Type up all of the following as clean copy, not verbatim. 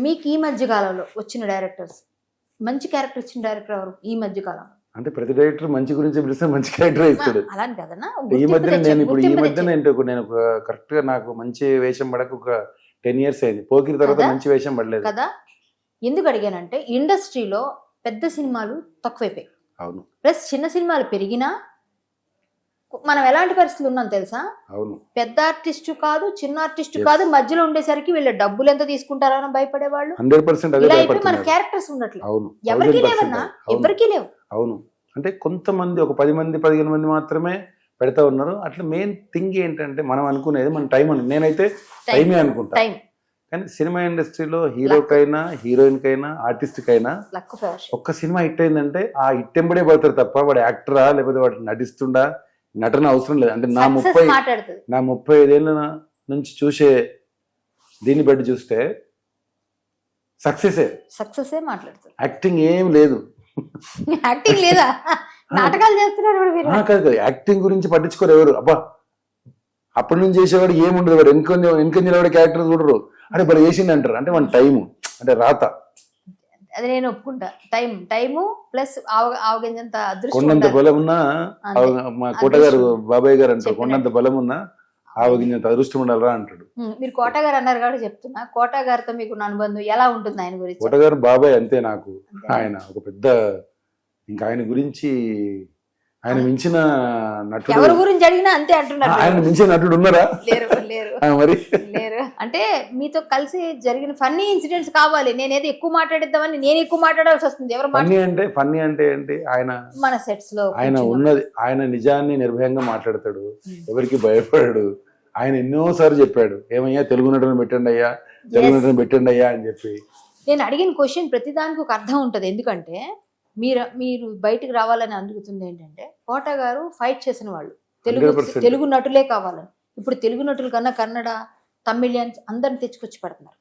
మీకు ఈ మధ్య కాలంలో వచ్చిన డైరెక్టర్స్ మంచి క్యారెక్టర్ ఇచ్చిన డైరెక్టర్ ఎవరు ఈ మధ్య కాలం? అంటే ప్రతి డైరెక్టర్ మంచి గురించి పిలిస్తే మంచి క్యారెక్టర్ ఇస్తాడు. అలాని కదన్నా, ఈ మధ్యన నేను నేను కరెక్ట్ గా నాకు మంచి వేషం పడక ఒక 10 years అయింది. పోకిరి తర్వాత మంచి వేషం పడలేదు కదా. ఎందుకు అడిగానంటే ఇండస్ట్రీలో పెద్ద సినిమాలు తక్కువైపోయాయి. అవును. ప్లస్ చిన్న సినిమాలు పెరిగినా మనం ఎలాంటి పరిస్థితులు ఉన్నాం తెలుసా? అవును. పెద్ద ఆర్టిస్టు కాదు, చిన్న ఆర్టిస్టు కాదు, మధ్యలో ఉండేసరికి వీళ్ళ డబ్బులు ఎంత తీసుకుంటారో అని భయపడేవాళ్ళు. 100% మన క్యారెక్టర్స్ ఉండట్లేదు. అవును. ఎవరికి లేవన్నా, ఎవరికి లేవు. అవును. అంటే కొంతమంది ఒక 10 మంది 15 మంది మాత్రమే పెడతా ఉన్నారు. అట్లా మెయిన్ థింగ్ ఏంటంటే మనం అనుకునేది మన టైం అని. నేనైతే టైమే అనుకుంటా. కానీ సినిమా ఇండస్ట్రీలో హీరోకైనా హీరోయిన్ కైనా ఆర్టిస్ట్ కైనా ఒక్క సినిమా హిట్ అయిందంటే ఆ హిట్ ఎంబడే పడతారు తప్ప వాడు యాక్టరా లేకపోతే వాడు నటిస్తుండా నటన అవసరం లేదు. అంటే నా 35 ఏళ్ళ నుంచి చూసే దీన్ని బట్టి చూస్తే సక్సెసే మాట్లాడుతారు. యాక్టింగ్ ఏం లేదు. యాక్టింగ్ లేదా, నాటకాలు చేస్తున్నారు. యాక్టింగ్ గురించి పట్టించుకోరు ఎవరు. అబ్బా అప్పటి నుంచి చేసేవాడు ఏముండదు, వాడు వెనుకొంజేవాడు క్యారెక్టర్ చూడరు. అంటే మరి వేసింది అంటారు. అంటే మన టైము అంటే రాత. అది నేను ఒప్పుకుంటా. టైము ప్లస్ ఆవగింజంత అదృష్టం. కొండంత బలం ఉన్నా మా కోటగారు బాబాయ్ గారు అంటారు, కొండంత బలం ఉన్నా ఆవగింజంత అదృష్టం ఉండాలరా అంటాడు. మీరు కోటగారు అన్నారు కాబట్టి చెప్తున్నా, కోటగారితో మీకు అనుబంధం ఎలా ఉంటుంది ఆయన గురించి? కోటగారు బాబాయ్ అంతే నాకు. ఆయన ఒక పెద్ద, ఇంకా ఆయన గురించి ఆయన మించిన నటుడు ఎవరి గురించి అడిగినా అంతే అంటున్నారు. ఆయన మించిన నటుడు ఉన్నారా? మరి లేరు. అంటే మీతో కలిసి జరిగిన ఫన్నీ ఇన్సిడెంట్స్ కావాలి. నేనేది ఎక్కువ మాట్లాడిద్దామని నేను ఎక్కువ మాట్లాడాల్సి వస్తుంది. ఎవరు ఫన్నీ అంటే ఏంటి? ఆయన మన సెట్స్ లో ఆయన ఉన్నది, ఆయన నిజాన్ని నిర్భయంగా మాట్లాడతాడు, ఎవరికి భయపడాడు. ఆయన ఎన్నోసార్లు చెప్పాడు, ఏమయ్యా తెలుగు నటుని పెట్టండి అయ్యా, తెలుగు నటుని పెట్టండి అయ్యా అని చెప్పి. నేను అడిగిన క్వశ్చన్ ప్రతిదానికి ఒక అర్థం ఉంటుంది. ఎందుకంటే మీరు బయటికి రావాలని అందుకుతుంది ఏంటంటే, కోట గారు ఫైట్ చేసిన వాళ్ళు తెలుగు నటులే కావాలని. ఇప్పుడు తెలుగు నటుల కన్నా కన్నడ, తమిళియన్స్ అందరిని తెచ్చుకొచ్చి పెడుతున్నారు.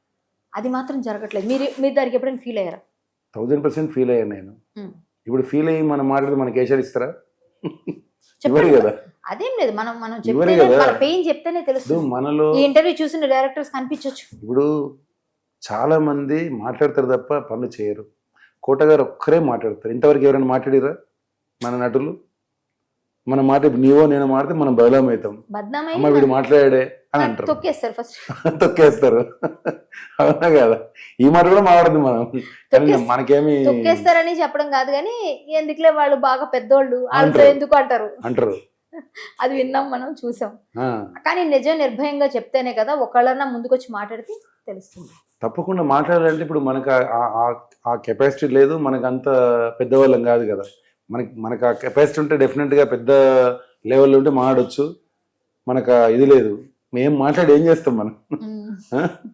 అది మాత్రం జరగట్లేదు. మీరు దానికి ఎప్పుడైనా ఫీల్ అయ్యారా? 1000% ఫీల్ అయ్యాను నేను. ఇప్పుడు ఫీల్ అయ్యి మనం మాట్లాడితే మనకి వేషాలు ఇస్తారా? చెప్పారు కదా. అదేం లేదు, మనం చెప్తే పెయిన్ చెప్తేనే తెలుస్తుంది. మనలో ఈ ఇంటర్వ్యూ చూసిన డైరెక్టర్స్ కనిపించవచ్చు. ఇప్పుడు చాలా మంది మాట్లాడతారు తప్ప పనులు చేయరు. కోటగారు ఒక్కరే మాట్లాడతారు. ఇంతవరకు ఎవరైనా మాట్లాడిరా మన నటులు? మనం నీవో నేను మాట్లాడితే మనం బదలామవుతాం. అమ్మ వీడు మాట్లాడే అని అంటారు, తొక్కేస్తారు. అవునా కదా? ఈ మాట కూడా మాట్లాడదు మనం. మనకేమి తొక్కేస్తారని చెప్పడం కాదు, కానీ ఎందుకులే వాళ్ళు బాగా పెద్దోళ్ళు వాళ్ళతో ఎందుకు అంటారు. అది విన్నాం, మనం చూసాం. కానీ నిజం నిర్భయంగా చెప్తేనే కదా ఒకళ్ళన్నా ముందుకొచ్చి మాట్లాడితే తెలుస్తుంది. తప్పకుండా మాట్లాడాలంటే ఇప్పుడు మనకు ఆ కెపాసిటీ లేదు, మనకు అంత పెద్దవాళ్ళం కాదు కదా. మనకు ఆ కెపాసిటీ ఉంటే డెఫినెట్గా పెద్ద లెవెల్లో ఉంటే మాట్లాడొచ్చు. మనకు ఇది లేదు, మేము మాట్లాడి ఏం చేస్తాం మనం?